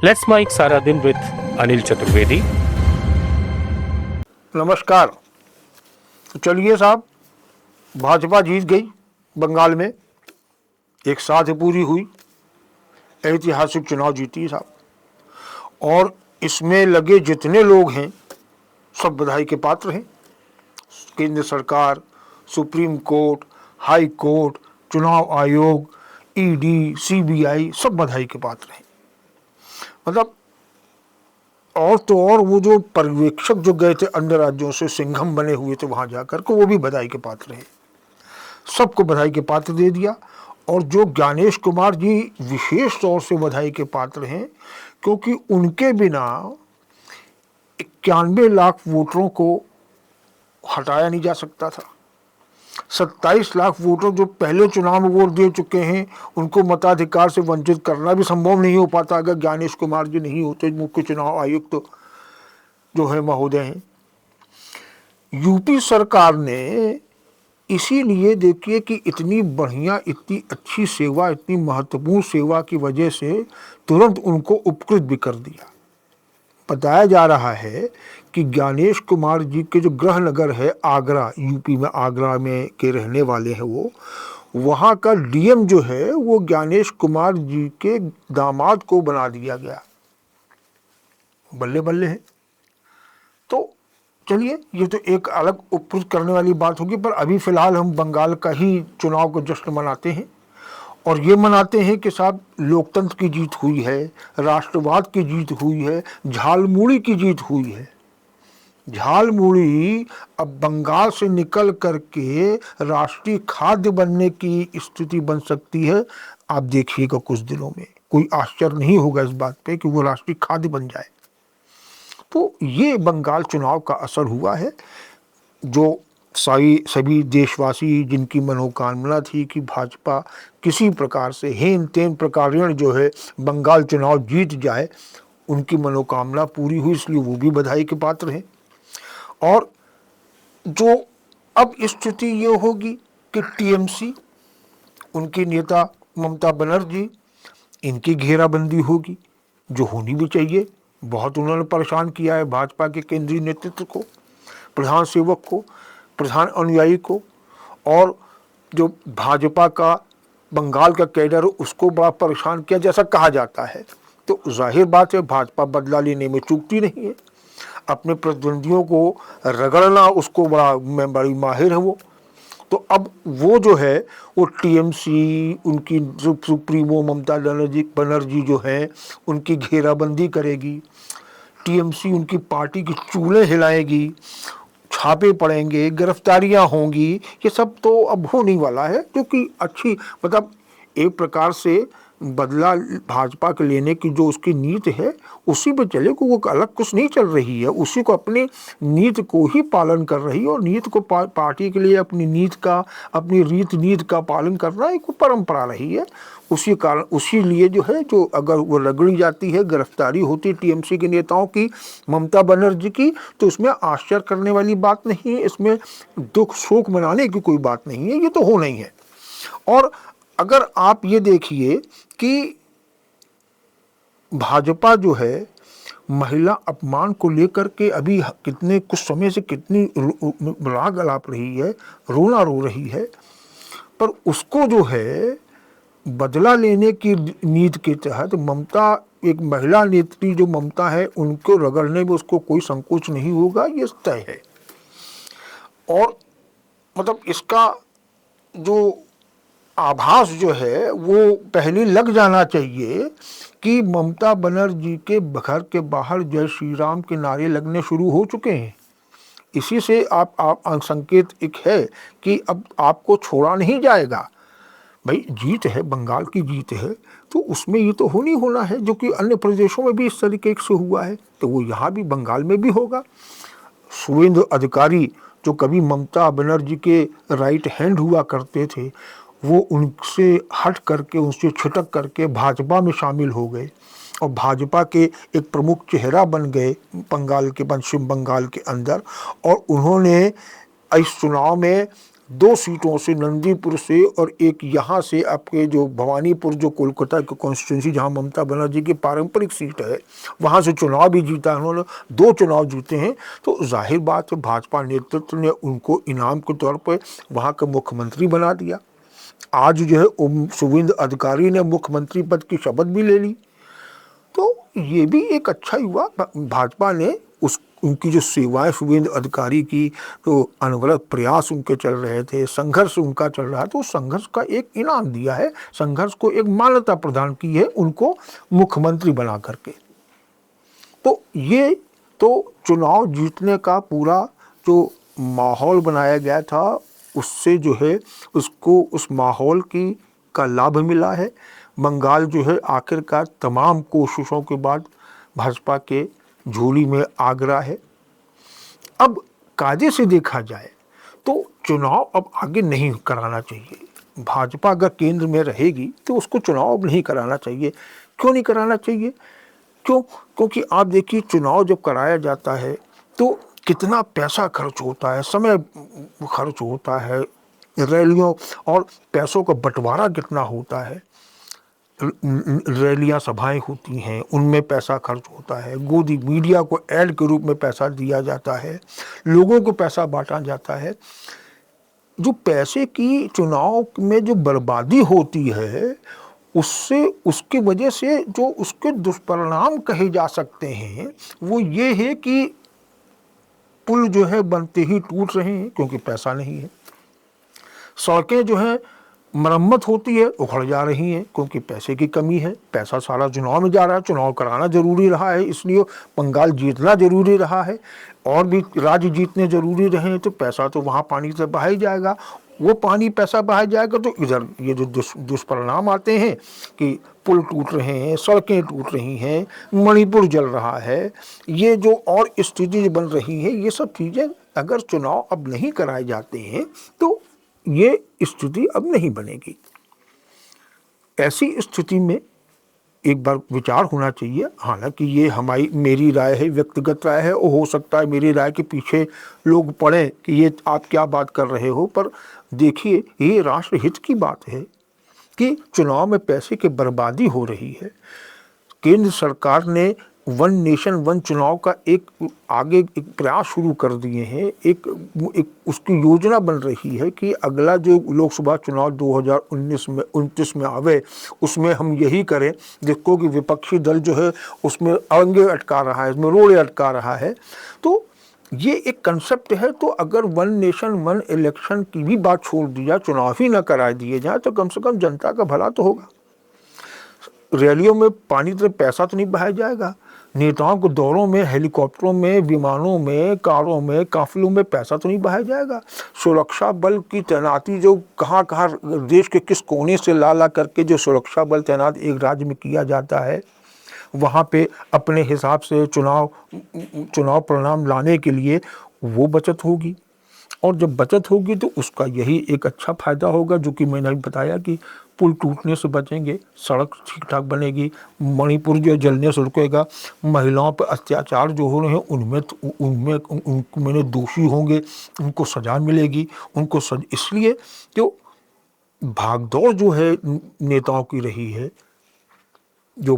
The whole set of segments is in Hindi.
लेट्स माइक सारा दिन विद अनिल चतुर्वेदी। नमस्कार। तो चलिए साहब, भाजपा जीत गई बंगाल में, एक साथ पूरी हुई, ऐतिहासिक चुनाव जीती साहब। और इसमें लगे जितने लोग हैं सब बधाई के पात्र हैं। केंद्र सरकार, सुप्रीम कोर्ट, हाई कोर्ट, चुनाव आयोग, ईडी, सीबीआई सब बधाई के पात्र हैं। मतलब और तो और वो जो पर्यवेक्षक जो गए थे अन्य राज्यों से, सिंघम बने हुए थे वहां जाकर के, वो भी बधाई के पात्र हैं। सबको बधाई के पात्र दे दिया। और जो ज्ञानेश कुमार जी विशेष तौर से बधाई के पात्र हैं, क्योंकि उनके बिना 91 लाख वोटरों को हटाया नहीं जा सकता था। 27 लाख वोटर जो पहले चुनाव में वोट दे चुके हैं, उनको मताधिकार से वंचित करना भी संभव नहीं हो पाता अगर ज्ञानेश कुमार जी नहीं होते, मुख्य चुनाव आयुक्त तो जो है महोदय हैं। यूपी सरकार ने इसीलिए देखिए कि इतनी बढ़िया, इतनी अच्छी सेवा, इतनी महत्वपूर्ण सेवा की वजह से तुरंत उनको उपकृत भी कर दिया। बताया जा रहा है कि ज्ञानेश कुमार जी के जो गृह नगर है आगरा, यूपी में आगरा में के रहने वाले हैं वो, वहाँ का डीएम जो है वो ज्ञानेश कुमार जी के दामाद को बना दिया गया। बल्ले बल्ले है। तो चलिए, ये तो एक अलग उपकृत करने वाली बात होगी, पर अभी फिलहाल हम बंगाल का ही चुनाव को जश्न मनाते हैं। और ये मनाते हैं कि साहब लोकतंत्र की जीत हुई है, राष्ट्रवाद की जीत हुई है, झालमुड़ी की जीत हुई है। झालमुड़ी अब बंगाल से निकल करके राष्ट्रीय खाद्य बनने की स्थिति बन सकती है। आप देखिएगा कुछ दिनों में, कोई आश्चर्य नहीं होगा इस बात पे कि वो राष्ट्रीय खाद्य बन जाए। तो ये बंगाल चुनाव का असर हुआ है। जो सभी देशवासी जिनकी मनोकामना थी कि भाजपा किसी प्रकार से हेन तेन प्रकारेण जो है बंगाल चुनाव जीत जाए, उनकी मनोकामना पूरी हुई, इसलिए वो भी बधाई के पात्र हैं। और जो अब स्थिति ये होगी कि टीएमसी, उनके नेता ममता बनर्जी, इनकी घेराबंदी होगी, जो होनी भी चाहिए। बहुत उन्होंने परेशान किया है भाजपा के केंद्रीय नेतृत्व को, प्रधान सेवक को, प्रधान अनुयायी को, और जो भाजपा का बंगाल का कैडर उसको बड़ा परेशान किया जैसा कहा जाता है। तो जाहिर बात है भाजपा बदला लेने में चूकती नहीं है, अपने प्रतिद्वंदियों को रगड़ना उसको बड़ी माहिर है वो। तो अब वो जो है वो टीएमसी, उनकी सुप्रीमो ममता बनर्जी जो है उनकी घेराबंदी करेगी। टीएमसी उनकी पार्टी की चूल्हे हिलाएगी, छापे पड़ेंगे, गिरफ्तारियां होंगी। ये सब तो अब होने वाला है, क्योंकि अच्छी मतलब एक प्रकार से बदला भाजपा के लेने की जो उसकी नीति है उसी पे चले, को वो अलग कुछ नहीं चल रही है, उसी को अपनी नीति को ही पालन कर रही है। और नीति को पार्टी के लिए अपनी नीति का, अपनी नीति का पालन करना एक परंपरा रही है। उसी कारण, उसी लिए जो है, जो अगर वो रगड़ी जाती है, गिरफ्तारी होती है टीएमसी के नेताओं की, ममता बनर्जी की, तो उसमें आश्चर्य करने वाली बात नहीं है, इसमें दुख शोक मनाने की कोई बात नहीं है, ये तो होना ही है। और अगर आप ये देखिए कि भाजपा जो है महिला अपमान को लेकर के अभी कितने कुछ समय से कितनी राग अलाप रही है, रोना रो रही है, पर उसको जो है बदला लेने की नीति के तहत ममता, एक महिला नेत्री जो ममता है, उनको रगड़ने में उसको कोई संकोच नहीं होगा, ये तय है। और मतलब इसका जो आभास जो है वो पहले लग जाना चाहिए कि ममता बनर्जी के घर के बाहर जय श्री राम के नारे लगने शुरू हो चुके हैं। इसी से आप संकेत एक है कि अब आपको छोड़ा नहीं जाएगा। भाई जीत है, बंगाल की जीत है, तो उसमें ये तो होना है, जो कि अन्य प्रदेशों में भी इस तरीके से हुआ है, तो वो यहाँ भी बंगाल में भी होगा। सुवेंद्र अधिकारी जो कभी ममता बनर्जी के राइट हैंड हुआ करते थे, वो उनसे हट करके, उनसे छिटक करके भाजपा में शामिल हो गए और भाजपा के एक प्रमुख चेहरा बन गए बंगाल के, पश्चिम बंगाल के अंदर। और उन्होंने इस चुनाव में 2 सीटों से, नंदीपुर से और एक यहाँ से आपके जो भवानीपुर, जो कोलकाता की कॉन्स्टिट्यूंसी जहाँ ममता बनर्जी की पारंपरिक सीट है, वहाँ से चुनाव भी जीता उन्होंने, 2 चुनाव जीते हैं। तो जाहिर बात है भाजपा नेतृत्व ने उनको इनाम के तौर पर वहाँ का मुख्यमंत्री बना दिया। आज जो है शुभेंदु अधिकारी ने मुख्यमंत्री पद की शपथ भी ले ली। तो ये भी एक अच्छा ही हुआ, भाजपा ने उनकी जो सेवाएं शुभेंदु अधिकारी की, तो अनवरत प्रयास उनके चल रहे थे, संघर्ष उनका चल रहा है, तो संघर्ष का एक इनाम दिया है, संघर्ष को एक मान्यता प्रदान की है उनको मुख्यमंत्री बना करके। तो ये तो चुनाव जीतने का पूरा जो माहौल बनाया गया था, उससे जो है उसको उस माहौल का लाभ मिला है। बंगाल जो है आखिरकार तमाम कोशिशों के बाद भाजपा के झोली में आ गया है। अब कायदे से देखा जाए तो चुनाव अब आगे नहीं कराना चाहिए। भाजपा अगर केंद्र में रहेगी तो उसको चुनाव अब नहीं कराना चाहिए। क्यों नहीं कराना चाहिए? क्योंकि आप देखिए, चुनाव जब कराया जाता है तो कितना पैसा खर्च होता है, समय खर्च होता है, रैलियों और पैसों का बंटवारा कितना होता है, रैलियां सभाएं होती हैं, उनमें पैसा खर्च होता है, गोदी मीडिया को ऐड के रूप में पैसा दिया जाता है, लोगों को पैसा बांटा जाता है। जो पैसे की चुनाव में जो बर्बादी होती है, उससे उसकी वजह से जो उसके दुष्परिणाम कहे जा सकते हैं वो ये है कि पुल जो है बनते ही टूट रहे हैं क्योंकि पैसा नहीं है। सड़कें जो हैं मरम्मत होती है, उखड़ जा रही हैं क्योंकि पैसे की कमी है। पैसा सारा चुनाव में जा रहा है, चुनाव कराना जरूरी रहा है, इसलिए बंगाल जीतना जरूरी रहा है, और भी राज्य जीतने जरूरी रहे हैं, तो पैसा तो वहाँ पानी से बहा ही जाएगा। वो पानी पैसा बहा जाएगा तो इधर ये जो दुष्परिणाम आते हैं कि पुल टूट रहे हैं, सड़कें टूट रही हैं, मणिपुर जल रहा है, ये जो और स्थिति बन रही है, ये सब चीज़ें अगर चुनाव अब नहीं कराए जाते हैं तो ये स्थिति अब नहीं बनेगी। ऐसी स्थिति में एक बार विचार होना चाहिए। हालांकि ये मेरी राय है, व्यक्तिगत राय है, और हो सकता है मेरी राय के पीछे लोग पढ़ें कि ये आप क्या बात कर रहे हो, पर देखिए ये राष्ट्र हित की बात है कि चुनाव में पैसे की बर्बादी हो रही है। केंद्र सरकार ने वन नेशन वन चुनाव का एक प्रयास शुरू कर दिए हैं। एक उसकी योजना बन रही है कि अगला जो लोकसभा चुनाव 2029 में आवे, उसमें हम यही करें, जिसको कि विपक्षी दल जो है उसमें अंगे अटका रहा है, इसमें रोड़े अटका रहा है। तो ये एक कंसेप्ट है। तो अगर वन नेशन वन इलेक्शन की भी बात छोड़ दी जाए, चुनाव ही न कराए दिए जाए, तो कम से कम जनता का भला तो होगा। रैलियों में पानी तो पैसा तो नहीं बहाया जाएगा, नेताओं को दौरों में, हेलीकॉप्टरों में, विमानों में, कारों में, काफिलों में पैसा तो नहीं बहाया जाएगा। सुरक्षा बल की तैनाती जो कहाँ देश के किस कोने से ला करके जो सुरक्षा बल तैनात एक राज्य में किया जाता है, वहाँ पे अपने हिसाब से चुनाव परिणाम लाने के लिए वो बचत होगी। और जब बचत होगी तो उसका यही एक अच्छा फायदा होगा, जो कि मैंने बताया कि पुल टूटने से बचेंगे, सड़क ठीक ठाक बनेगी, मणिपुर जो जलने से रुकेगा, महिलाओं पर अत्याचार जो हो रहे हैं उनमें दोषी होंगे, उनको सजा मिलेगी, इसलिए जो भागदौड़ जो है नेताओं की रही है, जो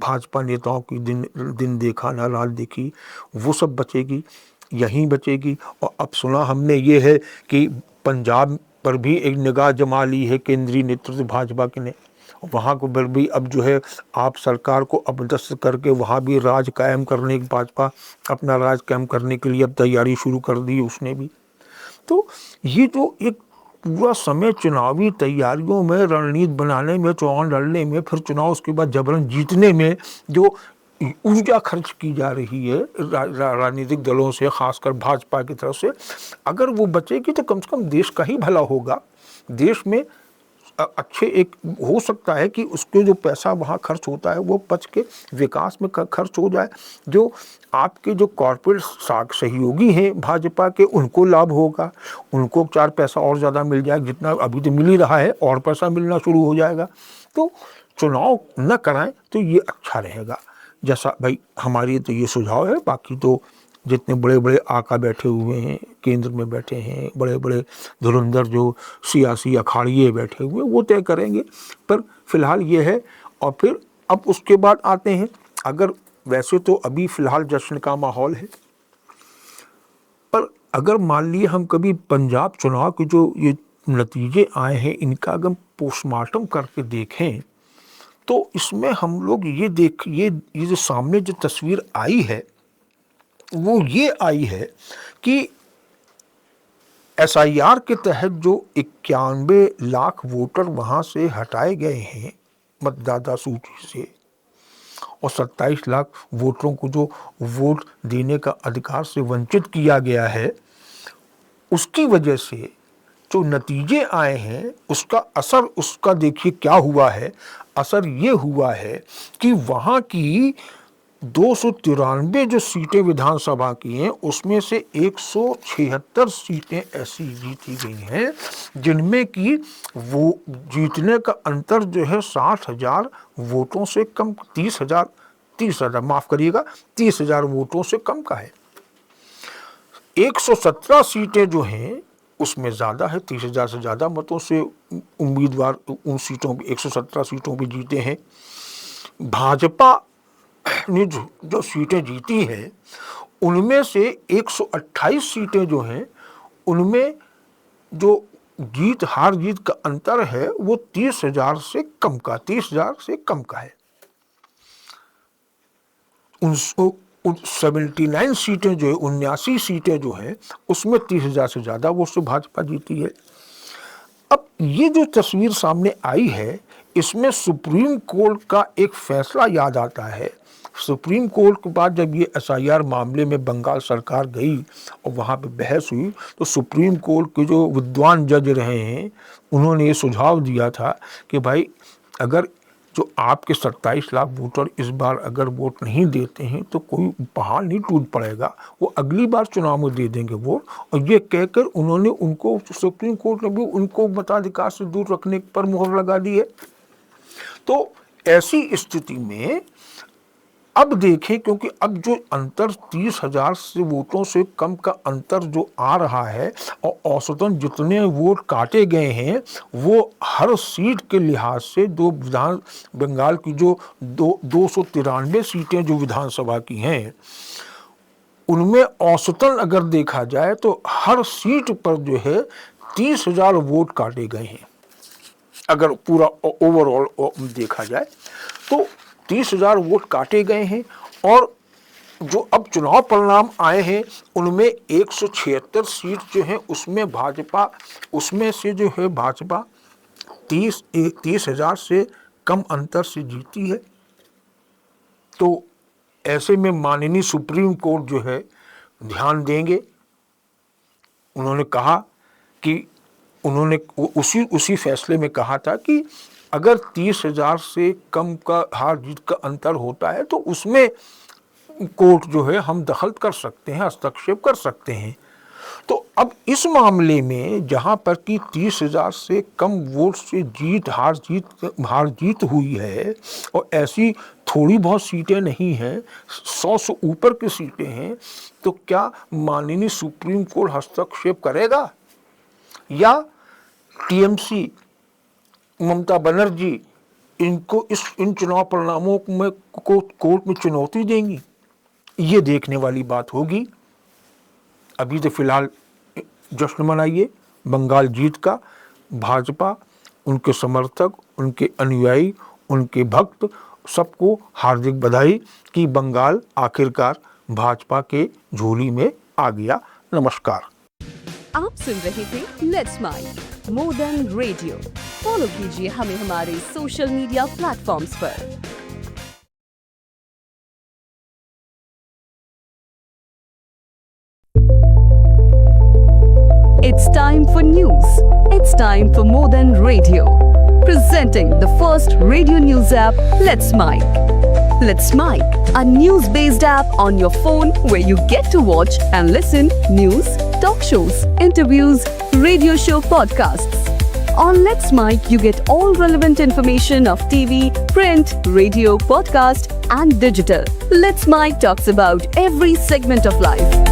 भाजपा नेताओं की दिन देखा ना रात देखी, वो सब बचेगी, यहीं बचेगी। और अब सुना हमने ये है कि पंजाब पर भी एक निगाह जमा ली है केंद्रीय नेतृत्व भाजपा के ने, वहाँ को भी अब जो है आप सरकार को अपदस्थ करके वहाँ भी राज कायम करने की, भाजपा अपना राज कायम करने के लिए अब तैयारी शुरू कर दी उसने भी। तो ये जो एक पूरा समय चुनावी तैयारियों में, रणनीति बनाने में, चुनाव लड़ने में, फिर चुनाव उसके बाद जबरन जीतने में जो ऊर्जा खर्च की जा रही है राजनीतिक दलों से, खासकर भाजपा की तरफ से, अगर वो बचेगी तो कम से कम देश का ही भला होगा। देश में अच्छे एक हो सकता है कि उसके जो पैसा वहाँ खर्च होता है वो बच के विकास में खर्च हो जाए। जो आपके जो कॉर्पोरेट सहयोगी हैं भाजपा के, उनको लाभ होगा, उनको 4 पैसा और ज़्यादा मिल जाएगा, जितना अभी तो मिल ही रहा है और पैसा मिलना शुरू हो जाएगा। तो चुनाव न कराएं तो ये अच्छा रहेगा। जैसा भाई हमारी तो ये सुझाव है, बाकी तो जितने बड़े बड़े आका बैठे हुए हैं, केंद्र में बैठे हैं, बड़े बड़े धुरंधर जो सियासी अखाड़िए बैठे हुए, वो तय करेंगे। पर फिलहाल ये है। और फिर अब उसके बाद आते हैं, अगर वैसे तो अभी फिलहाल जश्न का माहौल है, पर अगर मान लिए हम कभी पंजाब चुनाव के जो ये नतीजे आए हैं, इनका अगर पोस्टमार्टम करके देखें तो इसमें हम लोग ये जो सामने जो तस्वीर आई है वो ये आई है कि SIR के तहत जो 91 लाख वोटर वहां से हटाए गए हैं मतदाता सूची से, और 27 लाख वोटरों को जो वोट देने का अधिकार से वंचित किया गया है, उसकी वजह से जो नतीजे आए हैं उसका असर, उसका देखिए क्या हुआ है। असर ये हुआ है कि वहाँ की 293 जो सीटें विधानसभा की हैं, उसमें से 176 सीटें ऐसी जीती गई हैं जिनमें कि वो जीतने का अंतर जो है 60,000 वोटों से कम, 30,000 माफ करिएगा, 30,000 वोटों से कम का है। 117 सीटें जो हैं उसमें ज़्यादा है, 30,000 से ज़्यादा मतों से उम्मीदवार उन सीटों पर 117 सीटों पर जीते हैं। भाजपा ने जो सीटें जीती हैं उनमें से 128 सीटें जो हैं उनमें जो हार जीत का अंतर है वो 30,000 से कम का, 30,000 से कम का है। 79 सीटें जो है, 79 सीटें जो हैं उसमें 30,000 से ज़्यादा वो से भाजपा जीती है। अब ये जो तस्वीर सामने आई है, इसमें सुप्रीम कोर्ट का एक फैसला याद आता है। सुप्रीम कोर्ट के बाद जब ये SIR मामले में बंगाल सरकार गई और वहाँ पे बहस हुई, तो सुप्रीम कोर्ट के जो विद्वान जज रहे हैं उन्होंने ये सुझाव दिया था कि भाई अगर जो आपके 27 लाख वोटर इस बार अगर वोट नहीं देते हैं तो कोई पहाड़ नहीं टूट पड़ेगा, वो अगली बार चुनाव में दे देंगे वोट। और ये कहकर उन्होंने उनको, सुप्रीम कोर्ट ने भी उनको मताधिकार से दूर रखने पर मुहर लगा दी है। तो ऐसी स्थिति में अब देखें, क्योंकि अब जो अंतर 30,000 से वोटों से कम का अंतर जो आ रहा है और औसतन जितने वोट काटे गए हैं वो हर सीट के लिहाज से बंगाल की जो 293 सीटें जो विधानसभा की हैं उनमें औसतन अगर देखा जाए तो हर सीट पर जो है 30,000 वोट काटे गए हैं। अगर पूरा ओवरऑल देखा जाए तो 30,000 वोट काटे गए हैं। और जो अब चुनाव परिणाम आए हैं उनमें 176 सीट जो है उसमें भाजपा, उसमें से जो है भाजपा 30,000 से कम अंतर से जीती है। तो ऐसे में माननीय सुप्रीम कोर्ट जो है ध्यान देंगे। उन्होंने कहा कि उन्होंने उसी फैसले में कहा था कि अगर 30,000 से कम का हार जीत का अंतर होता है तो उसमें कोर्ट जो है हम दखल कर सकते हैं, हस्तक्षेप कर सकते हैं। तो अब इस मामले में जहां पर कि 30,000 से कम वोट से हार जीत हुई है और ऐसी थोड़ी बहुत सीटें नहीं हैं, 100 से ऊपर की सीटें हैं, तो क्या माननीय सुप्रीम कोर्ट हस्तक्षेप करेगा या TMC ममता बनर्जी इनको इन चुनाव परिणामों में कोर्ट में चुनौती देंगी? ये देखने वाली बात होगी। अभी तो फिलहाल जश्न मनाइए बंगाल जीत का। भाजपा, उनके समर्थक, उनके अनुयायी, उनके भक्त, सबको हार्दिक बधाई कि बंगाल आखिरकार भाजपा के झोली में आ गया। नमस्कार। आप सुन रहे थे let's mind more than radio. Follow कीजिए हमें हमारे सोशल मीडिया प्लेटफॉर्म्स पर। It's time for news. It's time for More Than Radio. Presenting the first radio news app, Let's Mic. Let's Mic, a news-based app on your phone where you get to watch and listen news, talk shows, interviews, radio show podcasts, On Let's Mic, you get all relevant information of TV, print, radio, podcast, and digital. Let's Mic talks about every segment of life.